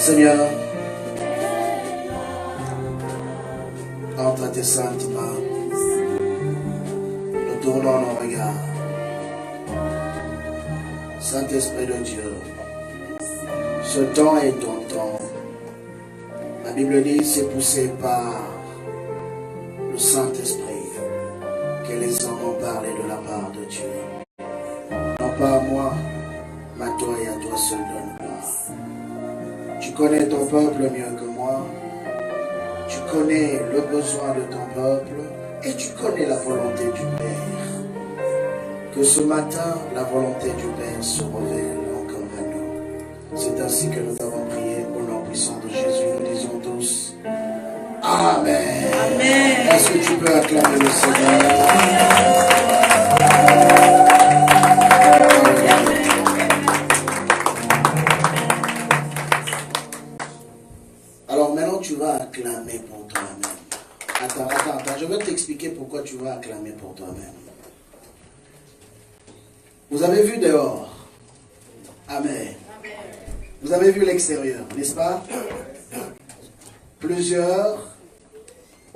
Seigneur, entre à tes saintes mains, nous tournons nos regards. Saint-Esprit de Dieu, ce temps est ton temps. La Bible dit c'est poussé par le Saint-Esprit que les hommes ont parlé de la part de Dieu. Non pas à moi, mais à toi et à toi seul donne gloire. Tu connais ton peuple mieux que moi. Tu connais le besoin de ton peuple et tu connais la volonté du Père. Que ce matin, la volonté du Père se révèle encore à nous. C'est ainsi que nous avons prié au nom puissant de Jésus. Nous disons tous Amen. Amen. Est-ce que tu peux acclamer le Seigneur? Alors maintenant, tu vas acclamer pour toi-même. Attends. Je vais t'expliquer pourquoi tu vas acclamer pour toi-même. Vous avez vu dehors. Amen. Vous avez vu l'extérieur, n'est-ce pas? Plusieurs.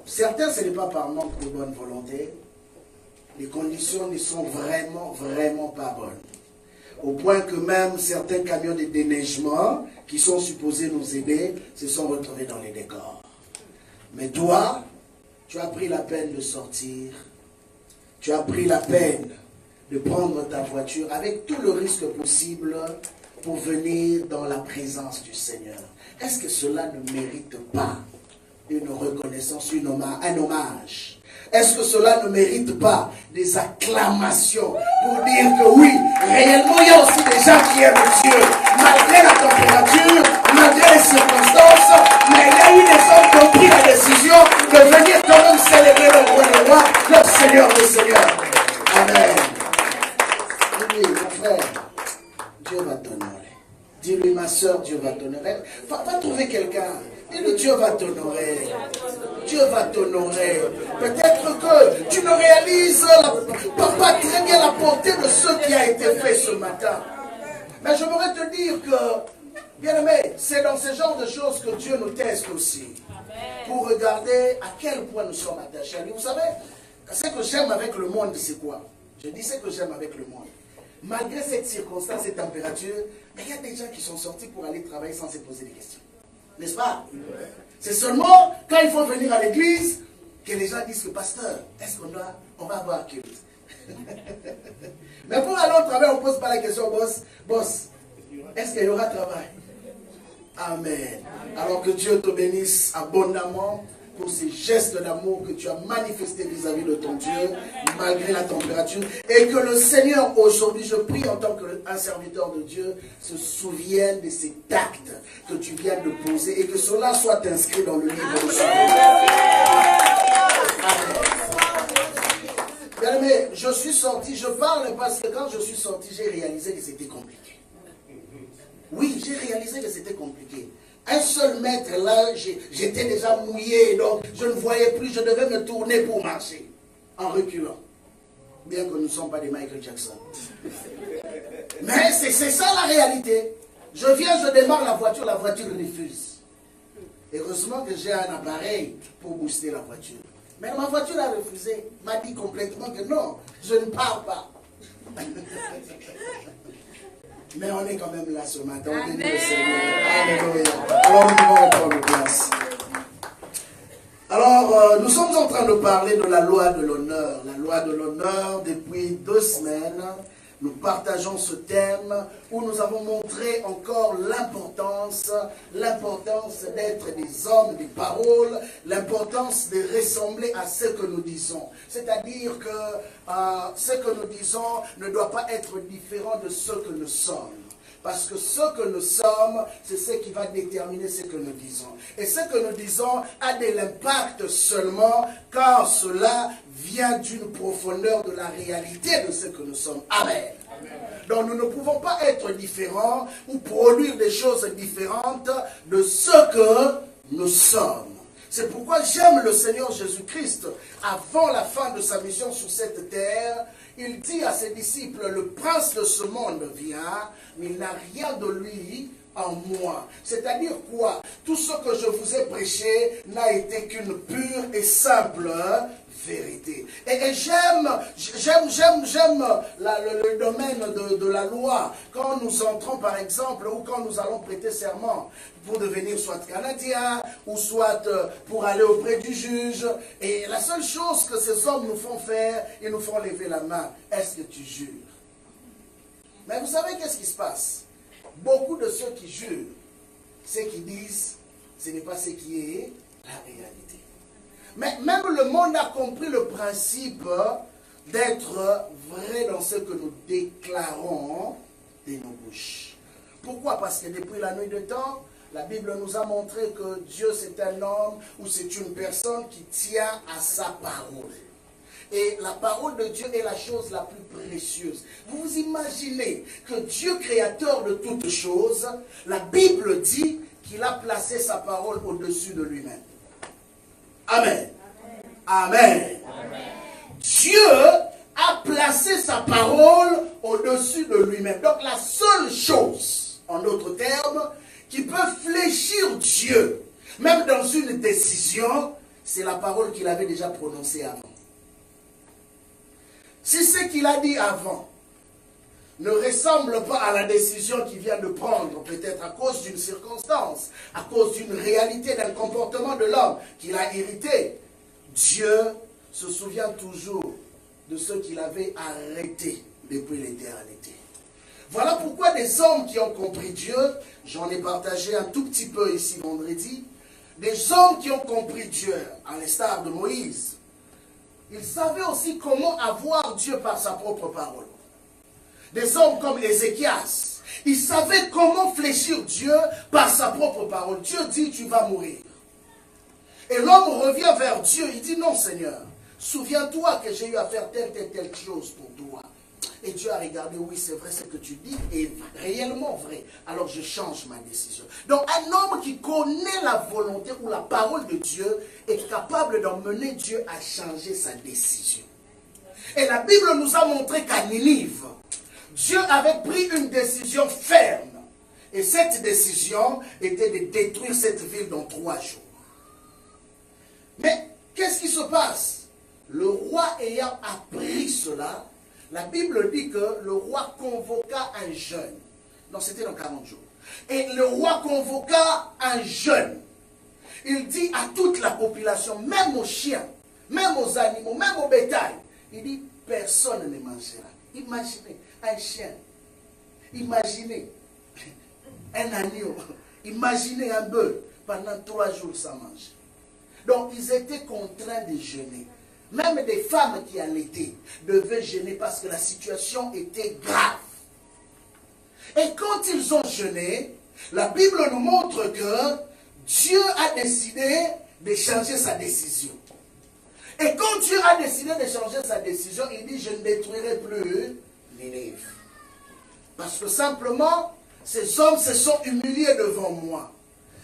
Certains, ce n'est pas par manque de bonne volonté. Les conditions ne sont vraiment pas bonnes. Au point que même certains camions de déneigement qui sont supposés nous aider se sont retrouvés dans les décors. Mais toi, tu as pris la peine de sortir. Tu as pris la peine de prendre ta voiture avec tout le risque possible pour venir dans la présence du Seigneur. Est-ce que cela ne mérite pas une reconnaissance, un hommage? Est-ce que cela ne mérite pas des acclamations pour dire que oui, réellement il y a aussi des gens qui aiment Dieu, malgré la température, malgré les circonstances, mais il y a eu des hommes qui ont pris la décision de venir quand même célébrer le roi des rois, le Seigneur des seigneurs. Amen. Oui, mon frère, Dieu va t'honorer. Dis-lui, ma soeur, Dieu va t'honorer. Va trouver quelqu'un. Dis-lui, Dieu va t'honorer. Dieu va t'honorer. Peut-être que tu ne réalises pas très bien la portée de ce qui a été fait ce matin. Mais j'aimerais te dire que, bien aimé, c'est dans ce genre de choses que Dieu nous teste aussi. Pour regarder à quel point nous sommes attachés à lui. Vous savez, ce que j'aime avec le monde, c'est quoi? Je dis ce que j'aime avec le monde. Malgré cette circonstance, cette température, il y a des gens qui sont sortis pour aller travailler sans se poser des questions. N'est-ce pas? C'est seulement quand il faut venir à l'église que les gens disent que pasteur, est-ce qu'on va avoir culte? Mais pour aller au travail, on ne pose pas la question, boss, est-ce qu'il y aura travail? Amen. Alors que Dieu te bénisse abondamment pour ces gestes d'amour que tu as manifestés vis-à-vis de ton Dieu, malgré la température. Et que le Seigneur, aujourd'hui, je prie en tant qu'un serviteur de Dieu, se souvienne de cet acte que tu viens de poser et que cela soit inscrit dans le livre de son Bien aimé, je suis sorti, je parle parce que quand je suis sorti, j'ai réalisé que c'était compliqué. Oui, j'ai réalisé que c'était compliqué. Un seul mètre là, j'étais déjà mouillé, donc je ne voyais plus, je devais me tourner pour marcher, en reculant. Bien que nous ne sommes pas des Michael Jackson. Mais c'est ça la réalité. Je viens, je démarre la voiture refuse. Heureusement que j'ai un appareil pour booster la voiture. Mais ma voiture a refusé, m'a dit complètement que non, je ne pars pas. Mais on est quand même là ce matin. On bénit le Seigneur. Alléluia. Alors nous pouvons reprendre place. Alors, nous sommes en train de parler de la loi de l'honneur. La loi de l'honneur, depuis 2 semaines, nous partageons ce thème où nous avons montré encore l'importance d'être des hommes, des paroles, l'importance de ressembler à ce que nous disons. C'est-à-dire que ce que nous disons ne doit pas être différent de ce que nous sommes. Parce que ce que nous sommes, c'est ce qui va déterminer ce que nous disons. Et ce que nous disons a de l'impact seulement quand cela vient d'une profondeur de la réalité de ce que nous sommes. Amen. Donc nous ne pouvons pas être différents ou produire des choses différentes de ce que nous sommes. C'est pourquoi j'aime le Seigneur Jésus-Christ. Avant la fin de sa mission sur cette terre, il dit à ses disciples, le prince de ce monde vient, mais il n'a rien de lui en moi. C'est-à-dire quoi? Tout ce que je vous ai prêché n'a été qu'une pure et simple vérité. Et j'aime le domaine de la loi. Quand nous entrons par exemple, ou quand nous allons prêter serment pour devenir soit canadien, ou soit pour aller auprès du juge, et la seule chose que ces hommes nous font faire, ils nous font lever la main. Est-ce que tu jures? Mais vous savez qu'est-ce qui se passe? Beaucoup de ceux qui jurent, ceux qui disent, ce n'est pas ce qui est la réalité. Mais même le monde a compris le principe d'être vrai dans ce que nous déclarons de nos bouches. Pourquoi? Parce que depuis la nuit de temps, la Bible nous a montré que Dieu c'est un homme ou c'est une personne qui tient à sa parole. Et la parole de Dieu est la chose la plus précieuse. Vous vous imaginez que Dieu, créateur de toutes choses, la Bible dit qu'il a placé sa parole au-dessus de lui-même. Amen. Amen. Amen. Dieu a placé sa parole au-dessus de lui-même. Donc la seule chose, en d'autres termes, qui peut fléchir Dieu, même dans une décision, c'est la parole qu'il avait déjà prononcée avant. Si ce qu'il a dit avant ne ressemble pas à la décision qu'il vient de prendre, peut-être à cause d'une circonstance, à cause d'une réalité, d'un comportement de l'homme qu'il a hérité, Dieu se souvient toujours de ceux qu'il avait arrêtés depuis l'éternité. Voilà pourquoi des hommes qui ont compris Dieu, j'en ai partagé un tout petit peu ici vendredi, des hommes qui ont compris Dieu, à l'instar de Moïse, ils savaient aussi comment avoir Dieu par sa propre parole. Des hommes comme Ézéchias, ils savaient comment fléchir Dieu par sa propre parole. Dieu dit, tu vas mourir. Et l'homme revient vers Dieu, il dit, non Seigneur, souviens-toi que j'ai eu à faire telle chose pour toi. Et Dieu a regardé, oui c'est vrai, ce que tu dis est réellement vrai. Alors je change ma décision. Donc un homme qui connaît la volonté ou la parole de Dieu est capable d'emmener Dieu à changer sa décision. Et la Bible nous a montré qu'à Ninive, Dieu avait pris une décision ferme. Et cette décision était de détruire cette ville dans 3 jours. Mais qu'est-ce qui se passe? Le roi ayant appris cela, la Bible dit que le roi convoqua un jeûne. Non, c'était dans 40 jours. Et le roi convoqua un jeûne. Il dit à toute la population, même aux chiens, même aux animaux, même au bétail, il dit, personne ne mangera. Imaginez un chien, imaginez un agneau, imaginez un bœuf pendant 3 jours sans manger. Donc ils étaient contraints de jeûner. Même des femmes qui allaitaient devaient jeûner parce que la situation était grave. Et quand ils ont jeûné, la Bible nous montre que Dieu a décidé de changer sa décision. Et quand Dieu a décidé de changer sa décision, il dit, je ne détruirai plus Ninive. Parce que simplement, ces hommes se sont humiliés devant moi.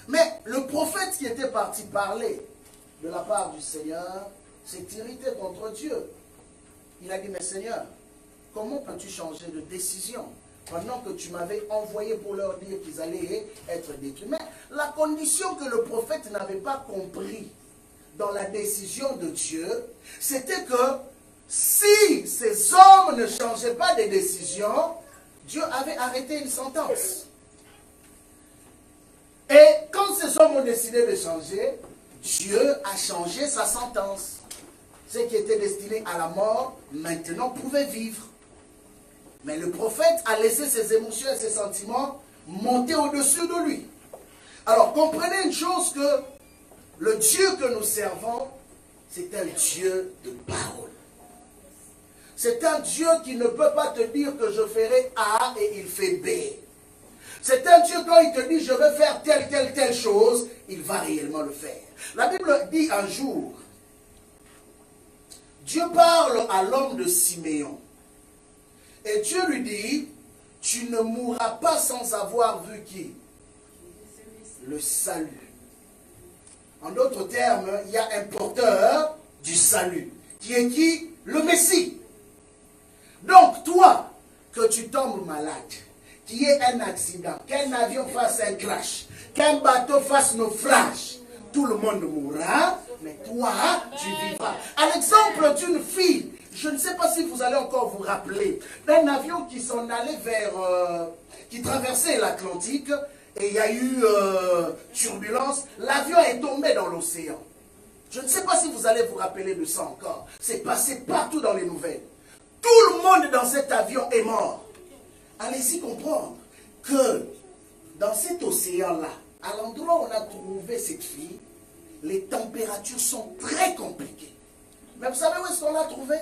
Mais le prophète qui était parti parler de la part du Seigneur s'est irrité contre Dieu. Il a dit, mais Seigneur, comment peux-tu changer de décision pendant que tu m'avais envoyé pour leur dire qu'ils allaient être détruits? Mais la condition que le prophète n'avait pas compris dans la décision de Dieu, c'était que si ces hommes ne changeaient pas de décision, Dieu avait arrêté une sentence. Et quand ces hommes ont décidé de changer, Dieu a changé sa sentence. Ceux qui étaient destinés à la mort, maintenant pouvaient vivre. Mais le prophète a laissé ses émotions et ses sentiments monter au-dessus de lui. Alors comprenez une chose, que le Dieu que nous servons, c'est un Dieu de parole. C'est un Dieu qui ne peut pas te dire que je ferai A et il fait B. C'est un Dieu, quand il te dit je vais faire telle chose, il va réellement le faire. La Bible dit un jour, Dieu parle à l'homme de Siméon. Et Dieu lui dit, tu ne mourras pas sans avoir vu qui? Le salut. En d'autres termes, il y a un porteur du salut. Qui est qui? Le Messie. Donc toi, que tu tombes malade, qu'il y ait un accident, qu'un avion fasse un crash, qu'un bateau fasse naufrage, tout le monde mourra, mais toi, tu vivras. À l'exemple d'une fille, je ne sais pas si vous allez encore vous rappeler, d'un avion qui s'en allait vers, qui traversait l'Atlantique, et il y a eu turbulence, l'avion est tombé dans l'océan. Je ne sais pas si vous allez vous rappeler de ça encore. C'est passé partout dans les nouvelles. Tout le monde dans cet avion est mort. Allez-y comprendre que dans cet océan-là, à l'endroit où on a trouvé cette fille, les températures sont très compliquées. Mais vous savez où est-ce qu'on l'a trouvée?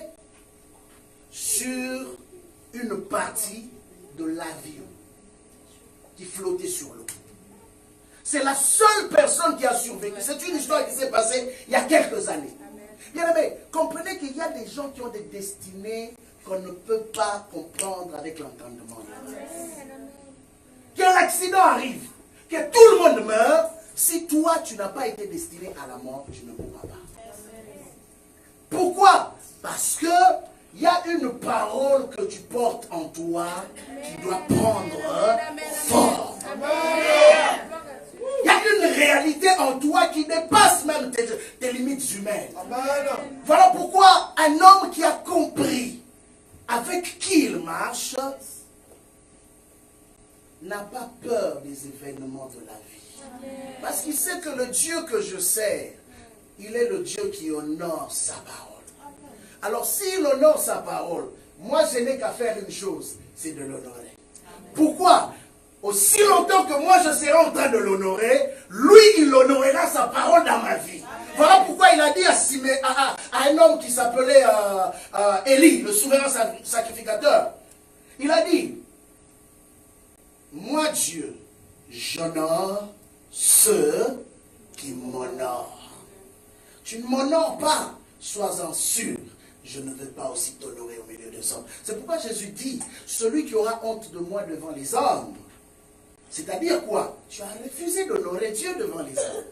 Sur une partie de l'avion qui flottait sur l'eau. C'est la seule personne qui a survécu. C'est une histoire qui s'est passée il y a quelques années. Bien aimé, comprenez qu'il y a des gens qui ont des destinées qu'on ne peut pas comprendre avec l'entendement. Qu'un accident arrive, que tout le monde meurt, si toi tu n'as pas été destiné à la mort, tu ne mourras pas. Pourquoi? Parce que il y a une parole que tu portes en toi qui doit prendre forme. Il y a une réalité en toi qui dépasse même tes limites humaines. Voilà pourquoi un homme qui a compris avec qui il marche événements de la vie. Parce qu'il sait que le Dieu que je sers, il est le Dieu qui honore sa parole. Alors s'il honore sa parole, moi je n'ai qu'à faire une chose, c'est de l'honorer. Pourquoi? Aussi longtemps que moi je serai en train de l'honorer, lui il honorera sa parole dans ma vie. Voilà pourquoi il a dit à un homme qui s'appelait Élie, le souverain sacrificateur. Il a dit, moi Dieu, j'honore ceux qui m'honorent. Tu ne m'honores pas, sois-en sûr. Je ne veux pas aussi t'honorer au milieu des hommes. C'est pourquoi Jésus dit, celui qui aura honte de moi devant les hommes, c'est-à-dire quoi? Tu as refusé d'honorer Dieu devant les hommes.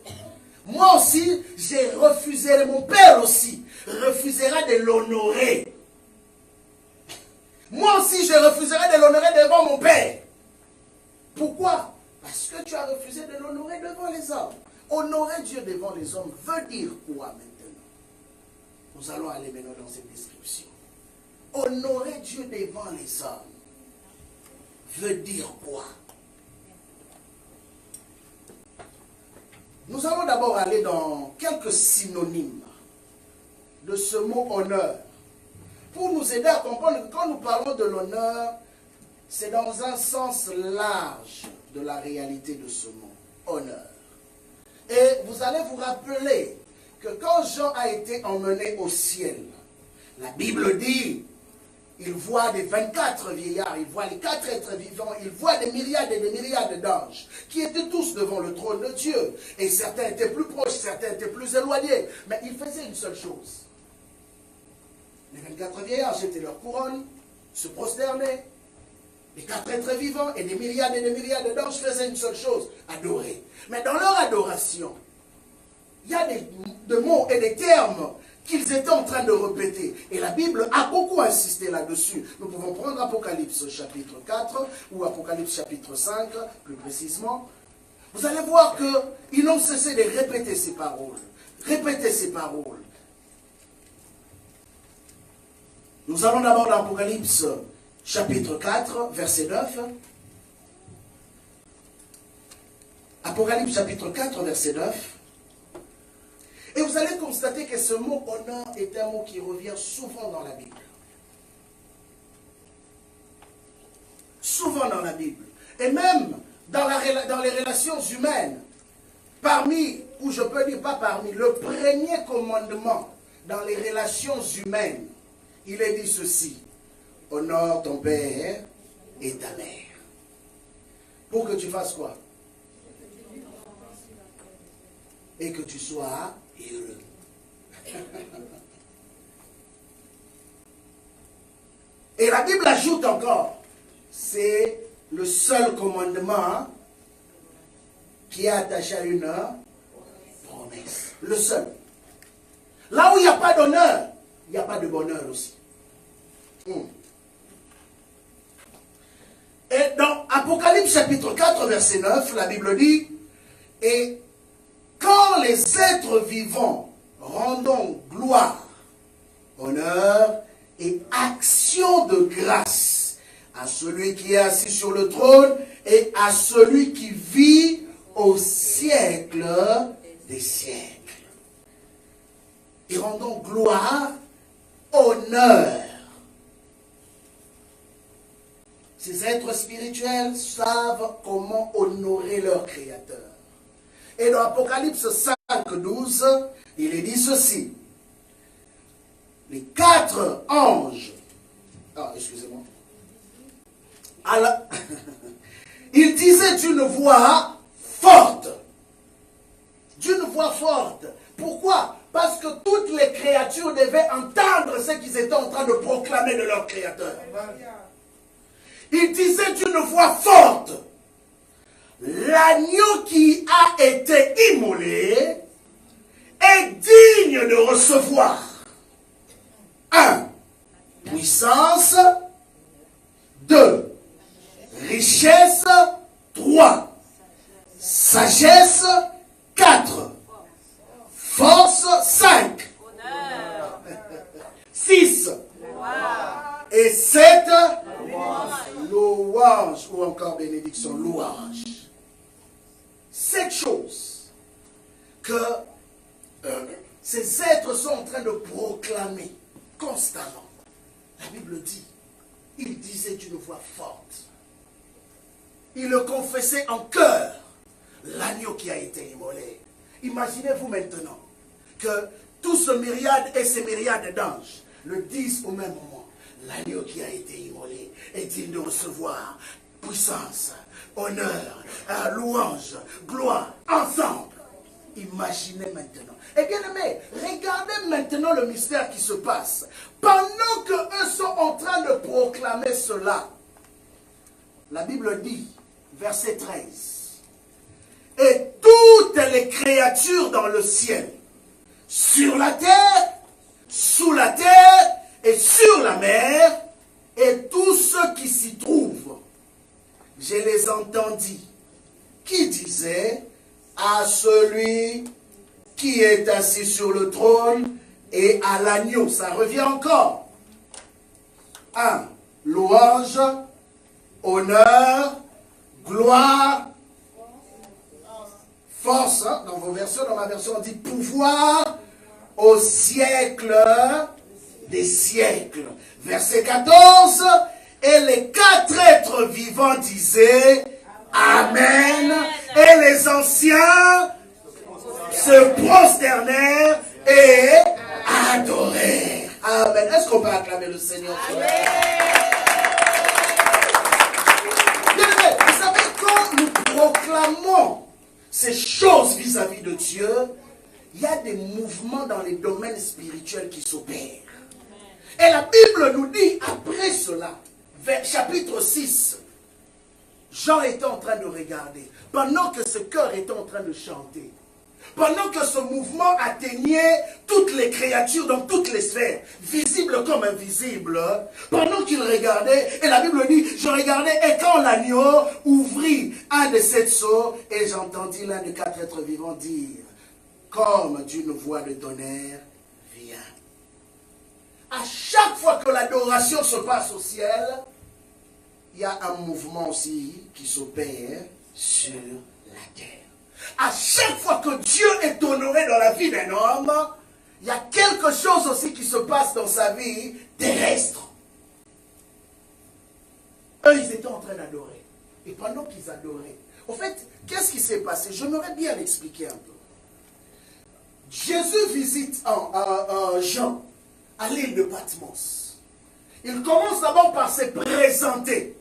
Moi aussi, j'ai refusé, mon Père aussi refusera de l'honorer. Moi aussi, je refuserai de l'honorer devant mon Père. Pourquoi? Parce que tu as refusé de l'honorer devant les hommes. Honorer Dieu devant les hommes veut dire quoi maintenant? Nous allons aller maintenant dans cette description. Honorer Dieu devant les hommes veut dire quoi? Nous allons d'abord aller dans quelques synonymes de ce mot honneur. Pour nous aider à comprendre que quand nous parlons de l'honneur, c'est dans un sens large de la réalité de ce mot, honneur. Et vous allez vous rappeler que quand Jean a été emmené au ciel, la Bible dit, il voit des 24 vieillards, il voit les 4 êtres vivants, il voit des myriades et des myriades d'anges qui étaient tous devant le trône de Dieu. Et certains étaient plus proches, certains étaient plus éloignés. Mais ils faisaient une seule chose. Les 24 vieillards jetaient leur couronne, se prosternaient. Les 4 êtres vivants et des myriades d'anges faisaient une seule chose, adorer. Mais dans leur adoration, il y a des mots et des termes qu'ils étaient en train de répéter. Et la Bible a beaucoup insisté là-dessus. Nous pouvons prendre Apocalypse chapitre 4 ou Apocalypse chapitre 5, plus précisément. Vous allez voir qu'ils n'ont cessé de répéter ces paroles. Répéter ces paroles. Nous allons d'abord dans Apocalypse chapitre 4, verset 9. Apocalypse chapitre 4, verset 9. Et vous allez constater que ce mot honneur est un mot qui revient souvent dans la Bible. Souvent dans la Bible. Et même dans les relations humaines. Parmi, ou je peux dire pas parmi, le premier commandement dans les relations humaines, il est dit ceci. Honore ton père et ta mère. Pour que tu fasses quoi? Et que tu sois heureux. Et la Bible ajoute encore, c'est le seul commandement qui est attaché à une promesse. Le seul. Là où il n'y a pas d'honneur, il n'y a pas de bonheur aussi. Et dans Apocalypse chapitre 4, verset 9, la Bible dit, et quand les êtres vivants rendons gloire, honneur et action de grâce à celui qui est assis sur le trône et à celui qui vit au siècle des siècles. Et rendons gloire, honneur. Ces êtres spirituels savent comment honorer leur Créateur. Et dans Apocalypse 5, 12, il est dit ceci. Les 4 anges, excusez-moi, il disait d'une voix forte. D'une voix forte. Pourquoi? Parce que toutes les créatures devaient entendre ce qu'ils étaient en train de proclamer de leur Créateur. Il disait d'une voix forte. L'agneau qui a été immolé est digne de recevoir 1. Puissance. 2. Richesse. 3. Sagesse. 4. Force. 5. 6. Et 7. Louange. Ou encore bénédiction. Louange. ces êtres sont en train de proclamer constamment. La Bible dit, il disait d'une voix forte. Il le confessait en cœur, l'agneau qui a été immolé. Imaginez-vous maintenant que tout ce myriade et ces myriades d'anges le disent au même moment. L'agneau qui a été immolé est digne de recevoir puissance, honneur, louange, gloire, ensemble. Imaginez maintenant. Et bien aimé, regardez maintenant le mystère qui se passe. Pendant qu'eux sont en train de proclamer cela, la Bible dit, verset 13, et toutes les créatures dans le ciel, sur la terre, sous la terre et sur la mer, et tous ceux qui s'y trouvent, je les entendis, qui disaient à celui qui est assis sur le trône et à l'agneau. Ça revient encore. 1. Louange, honneur, gloire, force. Dans vos versions, dans ma version, on dit pouvoir au siècle des siècles. Verset 14. Et les 4 êtres vivants disaient Amen. Et les anciens se prosternèrent et adorèrent. Amen. Est-ce qu'on peut acclamer le Seigneur? Bien, vous savez, quand nous proclamons ces choses vis-à-vis de Dieu, il y a des mouvements dans les domaines spirituels qui s'opèrent. Et la Bible nous dit, après cela, vers chapitre 6, Jean était en train de regarder, pendant que ce cœur était en train de chanter, pendant que ce mouvement atteignait toutes les créatures dans toutes les sphères, visibles comme invisibles, pendant qu'il regardait, et la Bible dit, je regardais, et quand l'agneau ouvrit un de sept sceaux, et j'entendis l'un des 4 êtres vivants dire, comme d'une voix de tonnerre, viens. À chaque fois que l'adoration se passe au ciel, il y a un mouvement aussi qui s'opère sur la terre. À chaque fois que Dieu est honoré dans la vie d'un homme, il y a quelque chose aussi qui se passe dans sa vie terrestre. Eux, ils étaient en train d'adorer. Et pendant qu'ils adoraient, au fait, qu'est-ce qui s'est passé? J'aimerais bien l'expliquer un peu. Jésus visite Jean à l'île de Patmos. Il commence d'abord par se présenter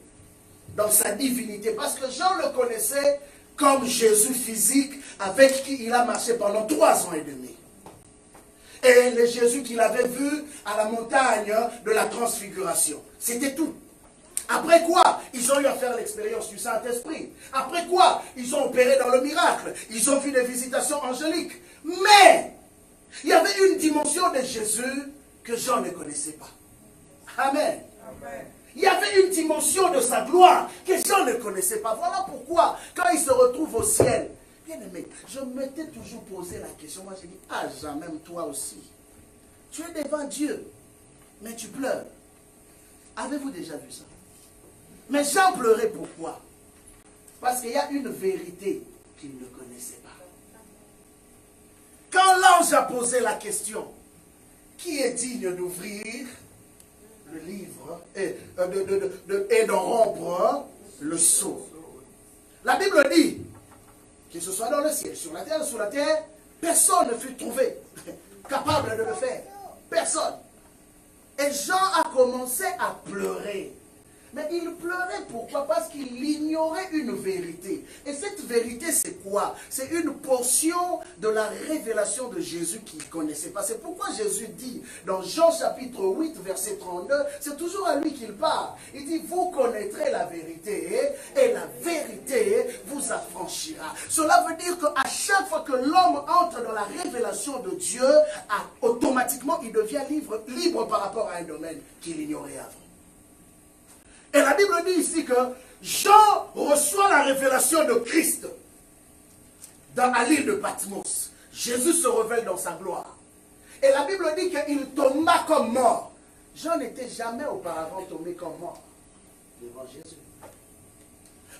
dans sa divinité, parce que Jean le connaissait comme Jésus physique avec qui il a marché pendant 3 ans et demi. Et le Jésus qu'il avait vu à la montagne de la transfiguration. C'était tout. Après quoi, ils ont eu à faire l'expérience du Saint-Esprit. Après quoi, ils ont opéré dans le miracle. Ils ont vu des visitations angéliques. Mais, il y avait une dimension de Jésus que Jean ne connaissait pas. Amen. Amen. Il y avait une dimension de sa gloire que Jean ne connaissait pas. Voilà pourquoi, quand il se retrouve au ciel, bien aimé, je m'étais toujours posé la question. Moi, j'ai dit, ah, jamais toi aussi. Tu es devant Dieu, mais tu pleures. Avez-vous déjà vu ça? Mais Jean pleurait pourquoi? Parce qu'il y a une vérité qu'il ne connaissait pas. Quand l'ange a posé la question, qui est digne d'ouvrir le livre et de rompre le sceau? La Bible dit, que ce soit dans le ciel, sur la terre, sous la terre, personne ne fut trouvé capable de le faire. Personne. Et Jean a commencé à pleurer. Mais il pleurait pourquoi? Parce qu'il ignorait une vérité. Et cette vérité, c'est quoi? C'est une portion de la révélation de Jésus qu'il ne connaissait pas. C'est pourquoi Jésus dit dans Jean chapitre 8, verset 32, c'est toujours à lui qu'il parle. Il dit, vous connaîtrez la vérité et la vérité vous affranchira. Cela veut dire qu'à chaque fois que l'homme entre dans la révélation de Dieu, automatiquement il devient libre par rapport à un domaine qu'il ignorait avant. Et la Bible dit ici que Jean reçoit la révélation de Christ à l'île de Patmos. Jésus se révèle dans sa gloire. Et la Bible dit qu'il tomba comme mort. Jean n'était jamais auparavant tombé comme mort devant Jésus.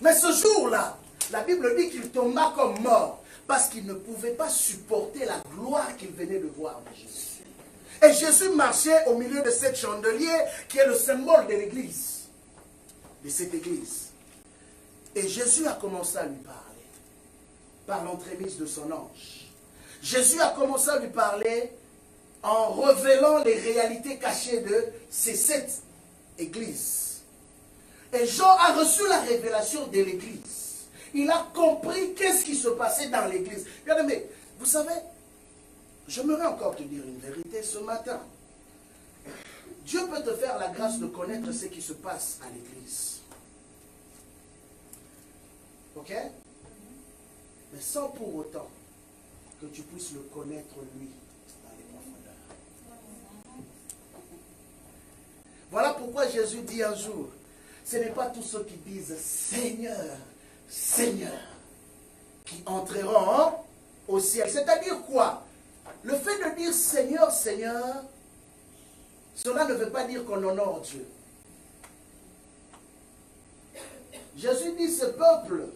Mais ce jour-là, la Bible dit qu'il tomba comme mort. Parce qu'il ne pouvait pas supporter la gloire qu'il venait de voir de Jésus. Et Jésus marchait au milieu de cet chandelier qui est le symbole de l'église, de cette église. Et Jésus a commencé à lui parler par l'entremise de son ange. Jésus a commencé à lui parler en révélant les réalités cachées de ces 7 églises. Et Jean a reçu la révélation de l'église. Il a compris qu'est-ce qui se passait dans l'église. Bien aimé, vous savez, j'aimerais encore te dire une vérité ce matin. Dieu peut te faire la grâce de connaître ce qui se passe à l'église. Ok? Mais sans pour autant que tu puisses le connaître lui dans les profondeurs. Voilà pourquoi Jésus dit un jour, ce n'est pas tous ceux qui disent Seigneur, Seigneur, qui entreront au ciel. C'est-à-dire quoi? Le fait de dire Seigneur, Seigneur, cela ne veut pas dire qu'on honore Dieu. Jésus dit, ce peuple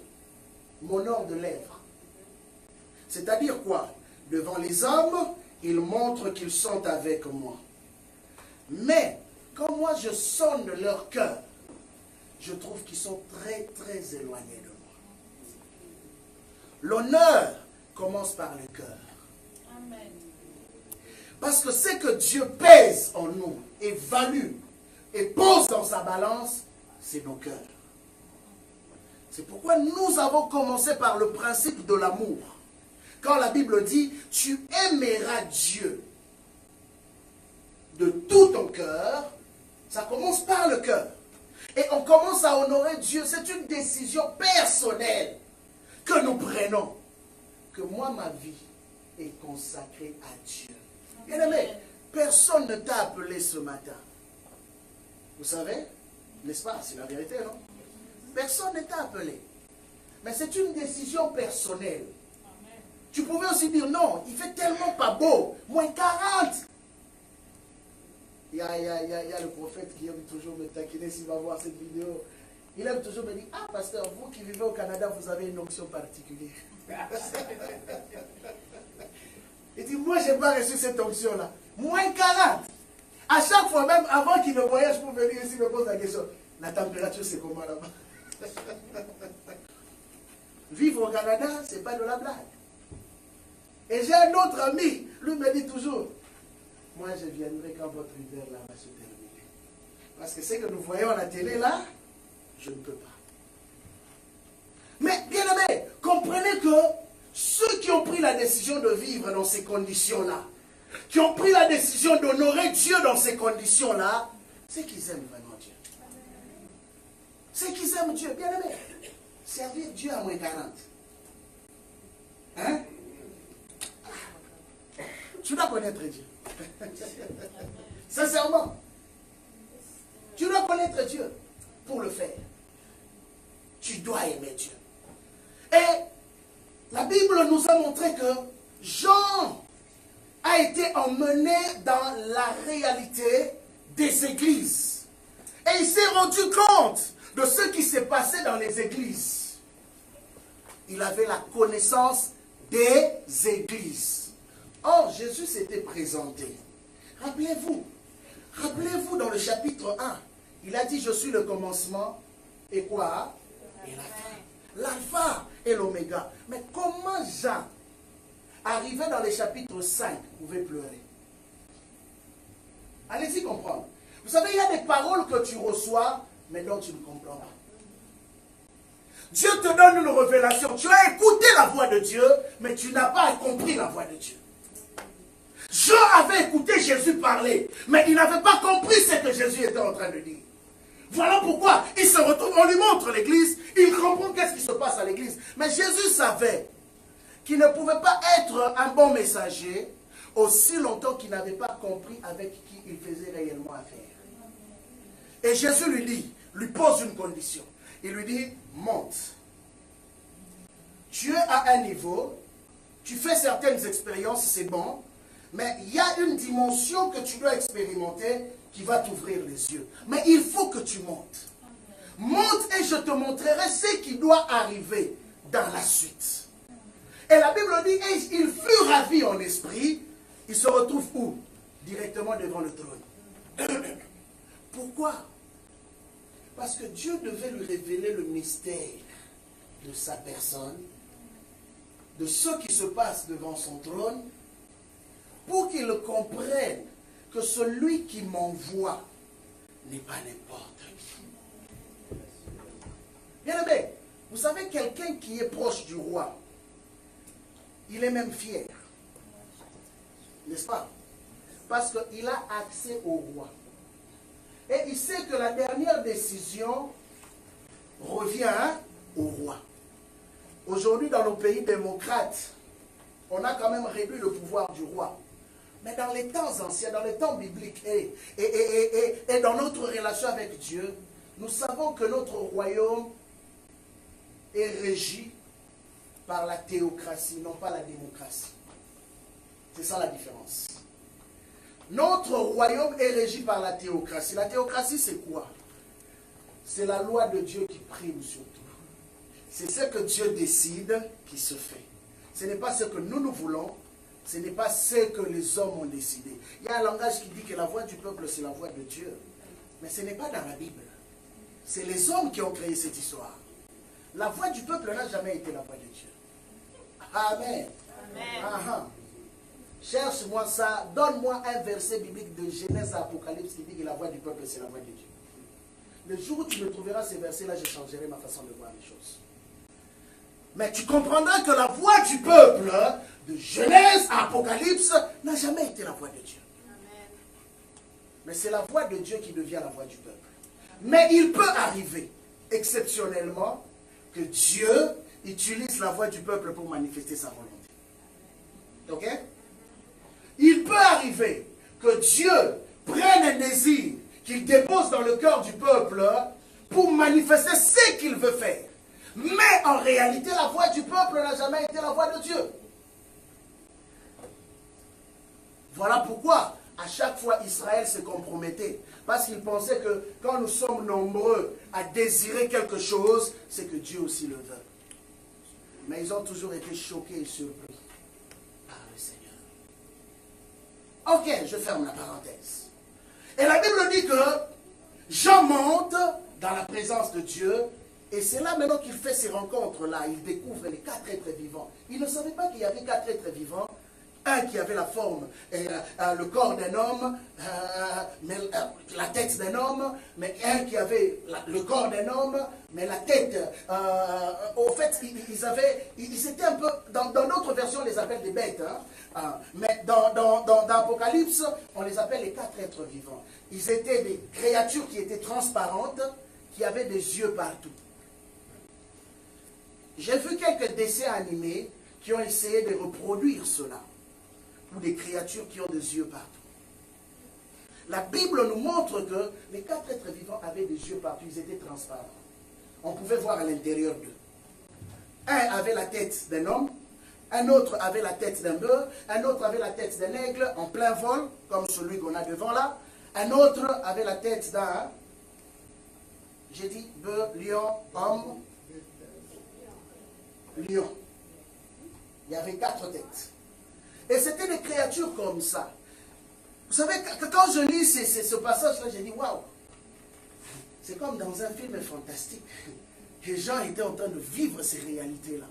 m'honore de lèvres. C'est-à-dire quoi? Devant les hommes, ils montrent qu'ils sont avec moi. Mais, quand moi je sonde leur cœur, je trouve qu'ils sont très, très éloignés de moi. L'honneur commence par le cœur. Amen. Parce que ce que Dieu pèse en nous, évalue et pose dans sa balance, c'est nos cœurs. C'est pourquoi nous avons commencé par le principe de l'amour. Quand la Bible dit, tu aimeras Dieu de tout ton cœur, ça commence par le cœur. Et on commence à honorer Dieu. C'est une décision personnelle que nous prenons. Que moi, ma vie est consacrée à Dieu. Bien aimé, personne ne t'a appelé ce matin. Vous savez, n'est-ce pas? C'est la vérité, non? Personne ne t'a appelé. Mais c'est une décision personnelle. Amen. Tu pouvais aussi dire non, il fait tellement pas beau. Moins 40. Il y a le prophète qui aime toujours me taquiner s'il va voir cette vidéo. Il aime toujours me dire, ah pasteur, vous qui vivez au Canada, vous avez une onction particulière. Il dit, moi je n'ai pas reçu cette onction-là. Moins 40. À chaque fois, même avant qu'il ne voyage pour venir ici, il me pose la question, la température c'est comment là-bas? Vivre au Canada, ce n'est pas de la blague. Et j'ai un autre ami, lui me dit toujours, moi je viendrai quand votre hiver là va se terminer. Parce que ce que nous voyons à la télé là, je ne peux pas. Mais bien aimé, comprenez que ceux qui ont pris la décision de vivre dans ces conditions-là, qui ont pris la décision d'honorer Dieu dans ces conditions-là, c'est qu'ils aiment vraiment Dieu. C'est qu'ils aiment Dieu, bien aimé. Servir Dieu à moins 40. Hein? Tu dois connaître Dieu. Sincèrement. Tu dois connaître Dieu pour le faire. Tu dois aimer Dieu. Et la Bible nous a montré que Jean a été emmené dans la réalité des églises. Et il s'est rendu compte de ce qui s'est passé dans les églises. Il avait la connaissance des églises. Or, Jésus s'était présenté. Rappelez-vous dans le chapitre 1, il a dit, je suis le commencement et quoi? Et la fin. L'alpha et l'oméga. Mais comment Jean, arrivé dans le chapitre 5, pouvait pleurer? Allez-y comprendre. Vous savez, il y a des paroles que tu reçois, mais dont tu ne comprends pas. Dieu te donne une révélation. Tu as écouté la voix de Dieu, mais tu n'as pas compris la voix de Dieu. Jean avait écouté Jésus parler, mais il n'avait pas compris ce que Jésus était en train de dire. Voilà pourquoi il se retrouve, on lui montre l'église, il comprend qu'est-ce qui se passe à l'église. Mais Jésus savait qu'il ne pouvait pas être un bon messager aussi longtemps qu'il n'avait pas compris avec qui il faisait réellement affaire. Et Jésus lui pose une condition. Il lui dit, monte. Tu es à un niveau, tu fais certaines expériences, c'est bon, mais il y a une dimension que tu dois expérimenter qui va t'ouvrir les yeux. Mais il faut que tu montes. Monte et je te montrerai ce qui doit arriver dans la suite. Et la Bible dit, et il fut ravi en esprit. Il se retrouve où? Directement devant le trône. Pourquoi? Parce que Dieu devait lui révéler le mystère de sa personne, de ce qui se passe devant son trône, pour qu'il comprenne que celui qui m'envoie n'est pas n'importe qui. Bien aimé, vous savez, quelqu'un qui est proche du roi, il est même fier. N'est-ce pas? Parce qu'il a accès au roi. Et il sait que la dernière décision revient au roi. Aujourd'hui, dans nos pays démocrates, on a quand même réduit le pouvoir du roi. Mais dans les temps anciens, dans les temps bibliques et dans notre relation avec Dieu, nous savons que notre royaume est régi par la théocratie, non pas la démocratie. C'est ça la différence. Notre royaume est régi par la théocratie. La théocratie, c'est quoi? C'est la loi de Dieu qui prime sur tout. C'est ce que Dieu décide qui se fait. Ce n'est pas ce que nous voulons, ce n'est pas ce que les hommes ont décidé. Il y a un langage qui dit que la voix du peuple, c'est la voix de Dieu. Mais ce n'est pas dans la Bible. C'est les hommes qui ont créé cette histoire. La voix du peuple n'a jamais été la voix de Dieu. Amen. Amen. Cherche-moi ça, donne-moi un verset biblique de Genèse à Apocalypse qui dit que la voix du peuple, c'est la voix de Dieu. Le jour où tu me trouveras ces versets-là, je changerai ma façon de voir les choses. Mais tu comprendras que la voix du peuple, de Genèse à Apocalypse, n'a jamais été la voix de Dieu. Amen. Mais c'est la voix de Dieu qui devient la voix du peuple. Mais il peut arriver, exceptionnellement, que Dieu utilise la voix du peuple pour manifester sa volonté. Ok? Il peut arriver que Dieu prenne un désir qu'il dépose dans le cœur du peuple pour manifester ce qu'il veut faire. Mais en réalité, la voix du peuple n'a jamais été la voix de Dieu. Voilà pourquoi, à chaque fois, Israël se compromettait. Parce qu'il pensait que quand nous sommes nombreux à désirer quelque chose, c'est que Dieu aussi le veut. Mais ils ont toujours été choqués et surpris par le Seigneur. Ok, je ferme la parenthèse. Et la Bible dit que Jean monte dans la présence de Dieu. Et c'est là maintenant qu'il fait ces rencontres-là. Il découvre les 4 êtres vivants. Il ne savait pas qu'il y avait 4 êtres vivants. Un qui avait la forme, le corps d'un homme, la tête d'un homme, mais un qui avait le corps d'un homme, mais la tête. Au fait, ils étaient un peu, dans d'autres versions, on les appelle des bêtes. Mais dans Apocalypse, on les appelle les 4 êtres vivants. Ils étaient des créatures qui étaient transparentes, qui avaient des yeux partout. J'ai vu quelques dessins animés qui ont essayé de reproduire cela. Ou des créatures qui ont des yeux partout. La Bible nous montre que les 4 êtres vivants avaient des yeux partout, ils étaient transparents. On pouvait voir à l'intérieur d'eux. Un avait la tête d'un homme, un autre avait la tête d'un bœuf, un autre avait la tête d'un aigle en plein vol, comme celui qu'on a devant là. Un autre avait la tête d'un, j'ai dit bœuf, lion, homme, lion. Il y avait 4 têtes. Et c'était des créatures comme ça. Vous savez, quand je lis ce passage-là, j'ai dit, waouh, c'est comme dans un film fantastique. Les gens étaient en train de vivre ces réalités-là.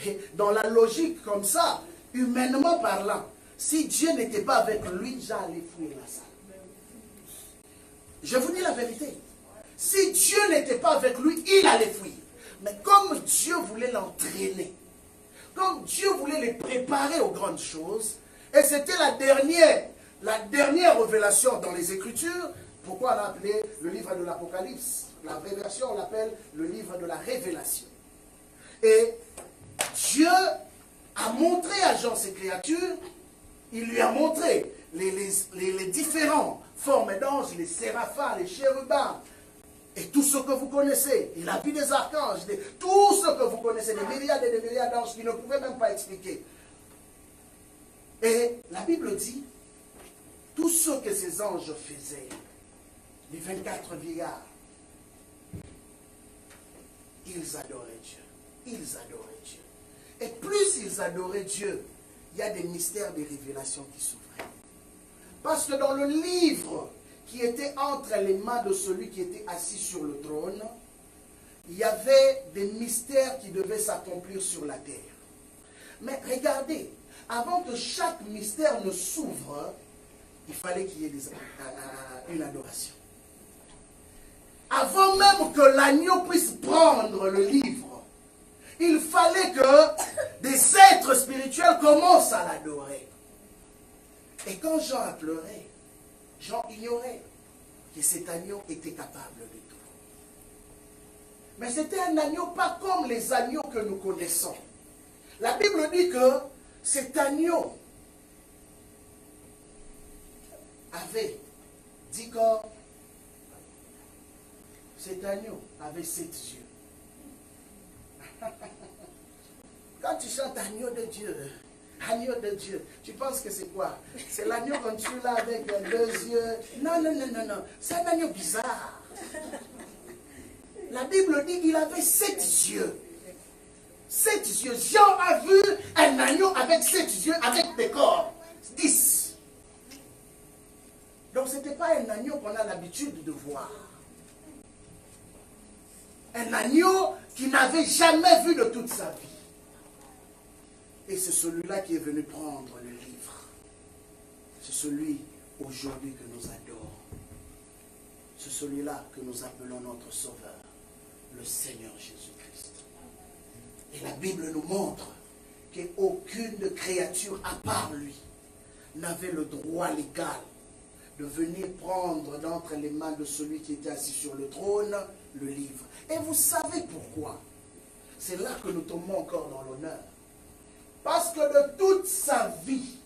Et dans la logique comme ça, humainement parlant, si Dieu n'était pas avec lui, j'allais fuir la salle. Je vous dis la vérité. Si Dieu n'était pas avec lui, il allait fuir. Mais comme Dieu voulait l'entraîner, comme Dieu voulait les préparer aux grandes choses, et c'était la dernière révélation dans les Écritures, pourquoi on a appelé le livre de l'Apocalypse, la vraie version on l'appelle le livre de la révélation. Et Dieu a montré à Jean ces créatures, il lui a montré les différentes formes d'anges, les séraphins, les chérubins, et tout ce que vous connaissez, il a vu des archanges, tout ce que vous connaissez, des milliards et des milliards d'anges qui ne pouvaient même pas expliquer. Et la Bible dit, tout ce que ces anges faisaient, les 24 vieillards, ils adoraient Dieu. Ils adoraient Dieu. Et plus ils adoraient Dieu, il y a des mystères, des révélations qui s'ouvraient. Parce que dans le livre qui était entre les mains de celui qui était assis sur le trône, il y avait des mystères qui devaient s'accomplir sur la terre. Mais regardez, avant que chaque mystère ne s'ouvre, il fallait qu'il y ait une adoration. Avant même que l'agneau puisse prendre le livre, il fallait que des êtres spirituels commencent à l'adorer. Et quand Jean a pleuré, Jean ignorait que cet agneau était capable de tout. Mais c'était un agneau pas comme les agneaux que nous connaissons. La Bible dit que cet agneau avait 10 corps. Cet agneau avait 7 yeux. Quand tu chantes agneau de Dieu, tu penses que c'est quoi? C'est l'agneau comme tu l'as avec 2 yeux. Non, non, non, non, non. C'est un agneau bizarre. La Bible dit qu'il avait 7 yeux. 7 yeux. Jean a vu un agneau avec 7 yeux, avec des corps. 10. Donc ce n'était pas un agneau qu'on a l'habitude de voir. Un agneau qui n'avait jamais vu de toute sa vie. Et c'est celui-là qui est venu prendre le livre. C'est celui aujourd'hui que nous adorons. C'est celui-là que nous appelons notre Sauveur, le Seigneur Jésus-Christ. Et la Bible nous montre qu'aucune créature à part lui n'avait le droit légal de venir prendre d'entre les mains de celui qui était assis sur le trône le livre. Et vous savez pourquoi? C'est là que nous tombons encore dans l'honneur. Parce que de toute sa vie,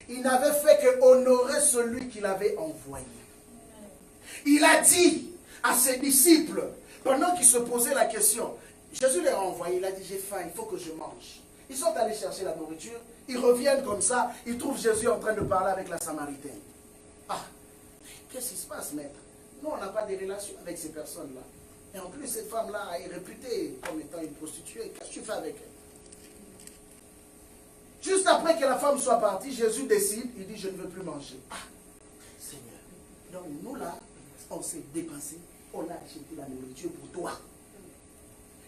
il n'avait fait que honorer celui qu'il avait envoyé. Il a dit à ses disciples, pendant qu'ils se posaient la question, Jésus les a envoyés, il a dit, j'ai faim, il faut que je mange. Ils sont allés chercher la nourriture, ils reviennent comme ça, ils trouvent Jésus en train de parler avec la Samaritaine. Ah, qu'est-ce qui se passe, maître? Nous, on n'a pas de relation avec ces personnes-là. Et en plus, cette femme-là est réputée comme étant une prostituée. Qu'est-ce que tu fais avec elle? Juste après que la femme soit partie, Jésus décide, il dit, je ne veux plus manger. Ah, Seigneur. Donc nous là, on s'est dépensé, on a acheté la nourriture pour toi.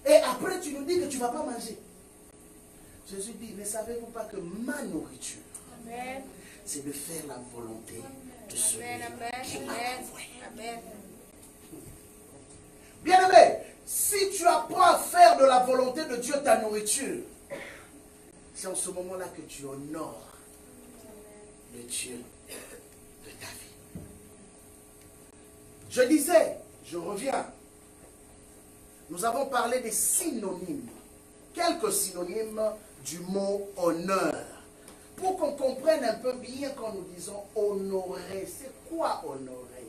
Et après, tu nous dis que tu ne vas pas manger. Jésus dit, ne savez-vous pas que ma nourriture, c'est de faire la volonté de celui qui m'a envoyé. Bien-aimé, si tu apprends à faire de la volonté de Dieu ta nourriture, c'est en ce moment-là que tu honores le Dieu de ta vie. Je disais, je reviens, nous avons parlé des synonymes, quelques synonymes du mot honneur. Pour qu'on comprenne un peu bien quand nous disons honorer, c'est quoi honorer?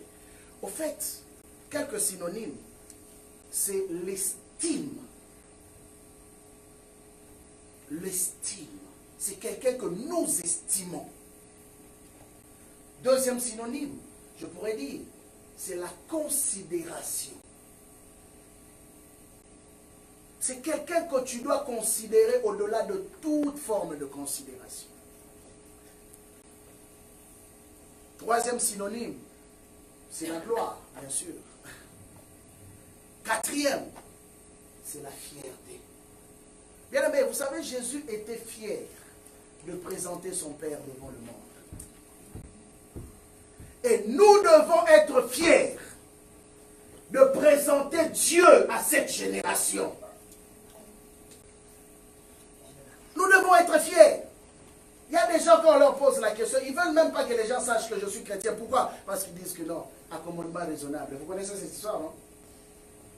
Au fait, quelques synonymes, c'est l'estime. L'estime, c'est quelqu'un que nous estimons. Deuxième synonyme, je pourrais dire, c'est la considération. C'est quelqu'un que tu dois considérer au-delà de toute forme de considération. Troisième synonyme, c'est la gloire, bien sûr. Quatrième, c'est la fierté. Bien aimé, vous savez, Jésus était fier de présenter son Père devant le monde. Et nous devons être fiers de présenter Dieu à cette génération. Nous devons être fiers. Il y a des gens, quand on leur pose la question, ils ne veulent même pas que les gens sachent que je suis chrétien. Pourquoi? Parce qu'ils disent que non, accommodement raisonnable. Vous connaissez cette histoire, non?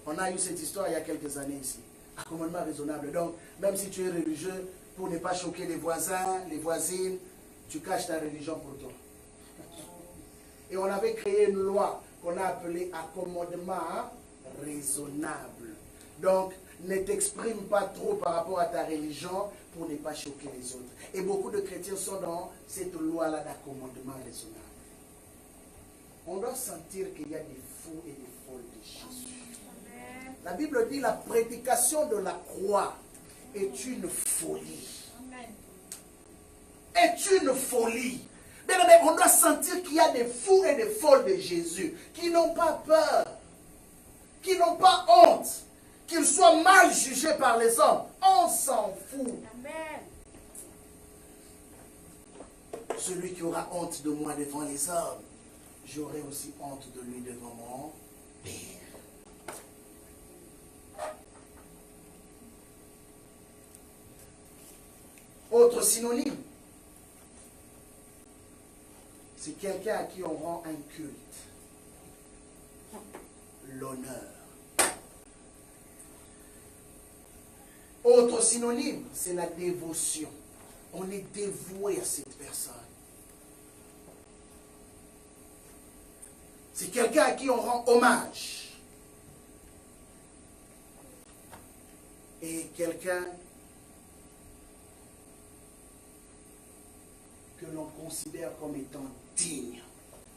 On a eu cette histoire il y a quelques années ici. Accommodement raisonnable. Donc, même si tu es religieux, pour ne pas choquer les voisins, les voisines, tu caches ta religion pour toi. Et on avait créé une loi qu'on a appelée accommodement raisonnable. Donc, ne t'exprime pas trop par rapport à ta religion pour ne pas choquer les autres. Et beaucoup de chrétiens sont dans cette loi-là d'accommodement raisonnable. On doit sentir qu'il y a des fous et des folles de Jésus. La Bible dit la prédication de la croix est une folie. Est une folie. Mais on doit sentir qu'il y a des fous et des folles de Jésus qui n'ont pas peur, qui n'ont pas honte, qu'ils soient mal jugés par les hommes. On s'en fout. Amen. Celui qui aura honte de moi devant les hommes, j'aurai aussi honte de lui devant mon Père. Autre synonyme, c'est quelqu'un à qui on rend un culte. L'honneur. Autre synonyme, c'est la dévotion. On est dévoué à cette personne. C'est quelqu'un à qui on rend hommage. Et quelqu'un que l'on considère comme étant digne.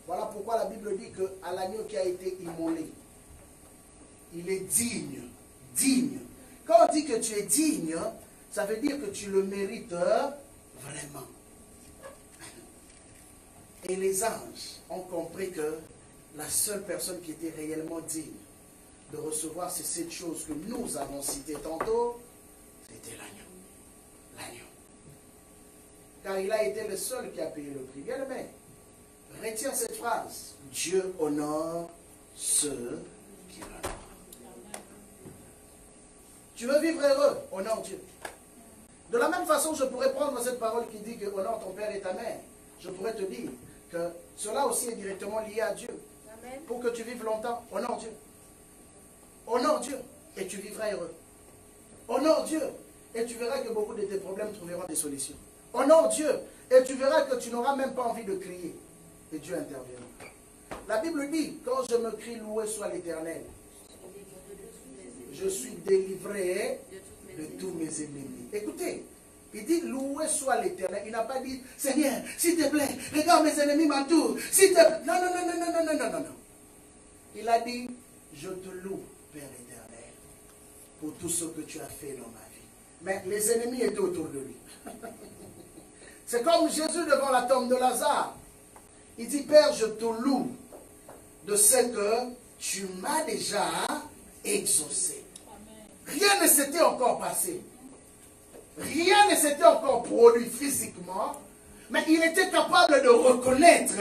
Voilà pourquoi la Bible dit qu'à l'agneau qui a été immolé, il est digne. Digne. Quand on dit que tu es digne, ça veut dire que tu le mérites vraiment. Et les anges ont compris que la seule personne qui était réellement digne de recevoir ces 7 choses que nous avons citées tantôt, c'était l'agneau. L'agneau. Car il a été le seul qui a payé le prix. Bien aimé, retiens cette phrase. Dieu honore ceux qui l'honorent. Tu veux vivre heureux, honore Dieu. De la même façon, je pourrais prendre cette parole qui dit que honore ton père et ta mère. Je pourrais te dire que cela aussi est directement lié à Dieu. Amen. Pour que tu vives longtemps, honore Dieu. Honore Dieu et tu vivras heureux. Honore Dieu et tu verras que beaucoup de tes problèmes trouveront des solutions. Honore Dieu et tu verras que tu n'auras même pas envie de crier. Et Dieu interviendra. La Bible dit, quand je me crie, loué soit l'Éternel, je suis délivré de tous mes ennemis. Écoutez, il dit loué soit l'Éternel. Il n'a pas dit, Seigneur, s'il te plaît, regarde mes ennemis m'entourent. S'il te plaît. Non, non, non, non, non, non, non, non, non. Il a dit, je te loue, Père éternel, pour tout ce que tu as fait dans ma vie. Mais les ennemis étaient autour de lui. C'est comme Jésus devant la tombe de Lazare. Il dit, Père, je te loue de ce que tu m'as déjà exaucé. Rien ne s'était encore passé. Rien ne s'était encore produit physiquement. Mais il était capable de reconnaître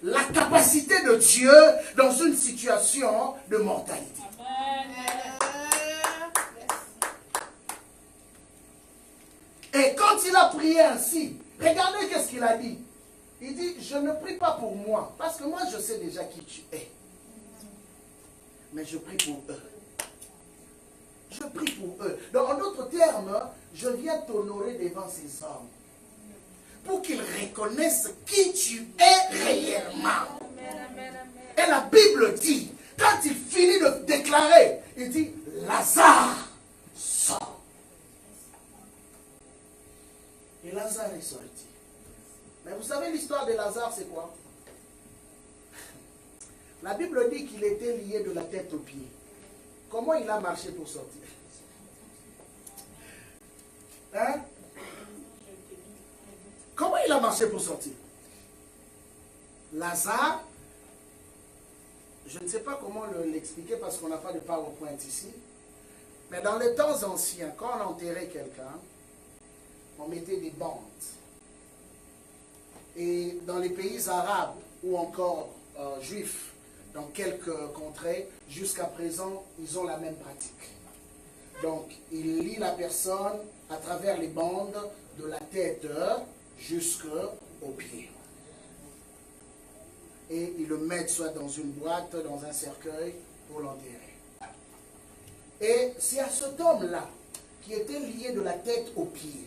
la capacité de Dieu dans une situation de mortalité. Et quand il a prié ainsi, regardez qu'est-ce qu'il a dit. Il dit, je ne prie pas pour moi, parce que moi je sais déjà qui tu es. Mais je prie pour eux. Je prie pour eux. Donc en d'autres termes, je viens t'honorer devant ces hommes. Pour qu'ils reconnaissent qui tu es réellement. Et la Bible dit, quand il finit de déclarer, il dit, Lazare sort. Et Lazare est sorti. Mais vous savez l'histoire de Lazare, c'est quoi? La Bible dit qu'il était lié de la tête aux pieds. Comment il a marché pour sortir? Hein? Comment il a marché pour sortir? Lazare, je ne sais pas comment l'expliquer parce qu'on n'a pas de PowerPoint ici. Mais dans les temps anciens, quand on enterrait quelqu'un, on mettait des bandes. Et dans les pays arabes ou encore juifs, dans quelques contrées, jusqu'à présent, ils ont la même pratique. Donc, ils lient la personne à travers les bandes de la tête jusqu'aux pieds. Et ils le mettent soit dans une boîte, dans un cercueil, pour l'enterrer. Et c'est à cet homme-là, qui était lié de la tête aux pieds,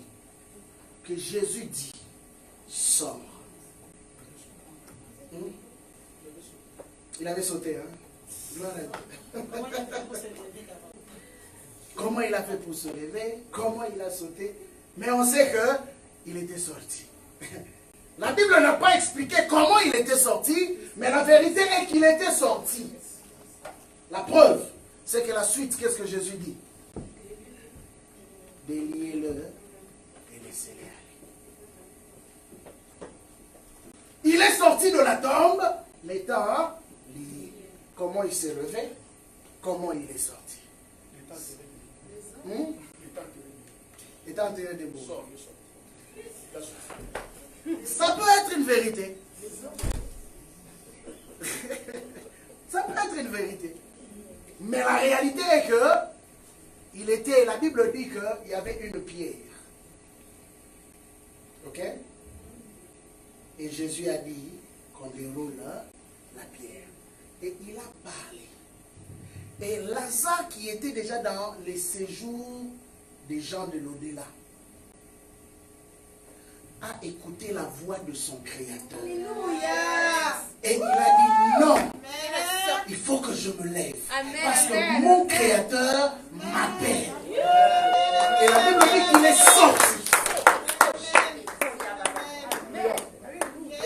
que Jésus dit, sors. Il avait sauté, hein? Comment il a fait pour se lever? Comment il a sauté? Mais on sait qu'il était sorti. La Bible n'a pas expliqué comment il était sorti, mais la vérité est qu'il était sorti. La preuve, c'est que la suite, qu'est-ce que Jésus dit? déliez-le et laissez-les aller. Il est sorti de la tombe, l'étant lié. Comment il s'est levé? Comment il est sorti? L'étant enterré debout. Ça peut être une vérité. Ça peut être une vérité. Mais la réalité est que la Bible dit qu'il y avait une pierre. Ok? Et Jésus a dit qu'on déroule la pierre. Et il a parlé. Et Lazare, qui était déjà dans les séjours des gens de l'au-delà, a écouté la voix de son Créateur. Alléluia. Et il a dit non, il faut que je me lève. Parce que mon Créateur m'appelle. Et la Bible dit qu'il est sorti.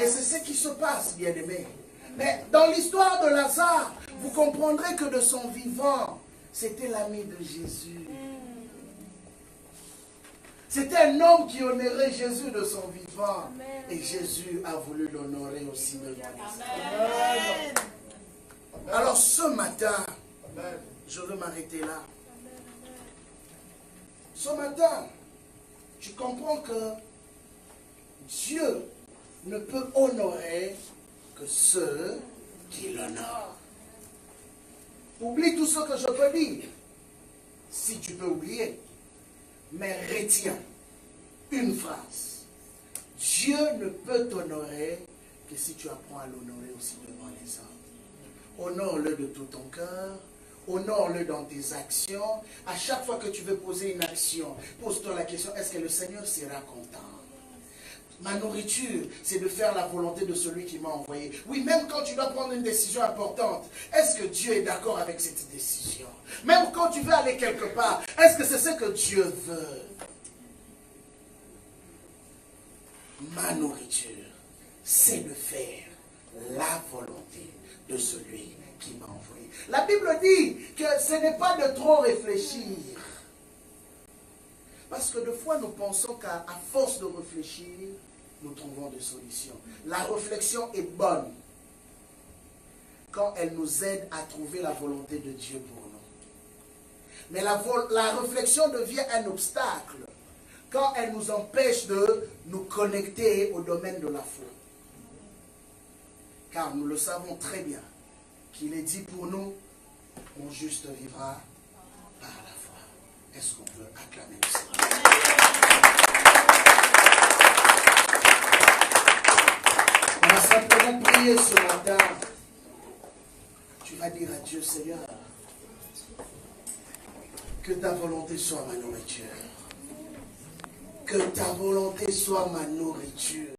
Et c'est ce qui se passe, bien-aimés. Mais dans l'histoire de Lazare, vous comprendrez que de son vivant, c'était l'ami de Jésus. C'était un homme qui honorait Jésus de son vivant. Amen. Et Jésus a voulu l'honorer aussi de lui. Alors ce matin, je veux m'arrêter là. Ce matin, tu comprends que Dieu ne peut honorer que ceux qui l'honorent. Oublie tout ce que je peux dire, si tu peux oublier. Mais retiens une phrase. Dieu ne peut t'honorer que si tu apprends à l'honorer aussi devant les hommes. Honore-le de tout ton cœur. Honore-le dans tes actions. À chaque fois que tu veux poser une action, pose-toi la question, est-ce que le Seigneur sera content? Ma nourriture, c'est de faire la volonté de celui qui m'a envoyé. Oui, même quand tu dois prendre une décision importante, est-ce que Dieu est d'accord avec cette décision? Même quand tu veux aller quelque part, est-ce que c'est ce que Dieu veut? Ma nourriture, c'est de faire la volonté de celui qui m'a envoyé. La Bible dit que ce n'est pas de trop réfléchir. Parce que des fois, nous pensons qu'à force de réfléchir, nous trouvons des solutions. La réflexion est bonne quand elle nous aide à trouver la volonté de Dieu pour nous. Mais la réflexion devient un obstacle quand elle nous empêche de nous connecter au domaine de la foi. Car nous le savons très bien qu'il est dit pour nous, mon juste vivra par la foi. Est-ce qu'on peut acclamer le Seigneur? On va simplement prier ce matin. Tu vas dire à Dieu, Seigneur, que ta volonté soit ma nourriture. Que ta volonté soit ma nourriture.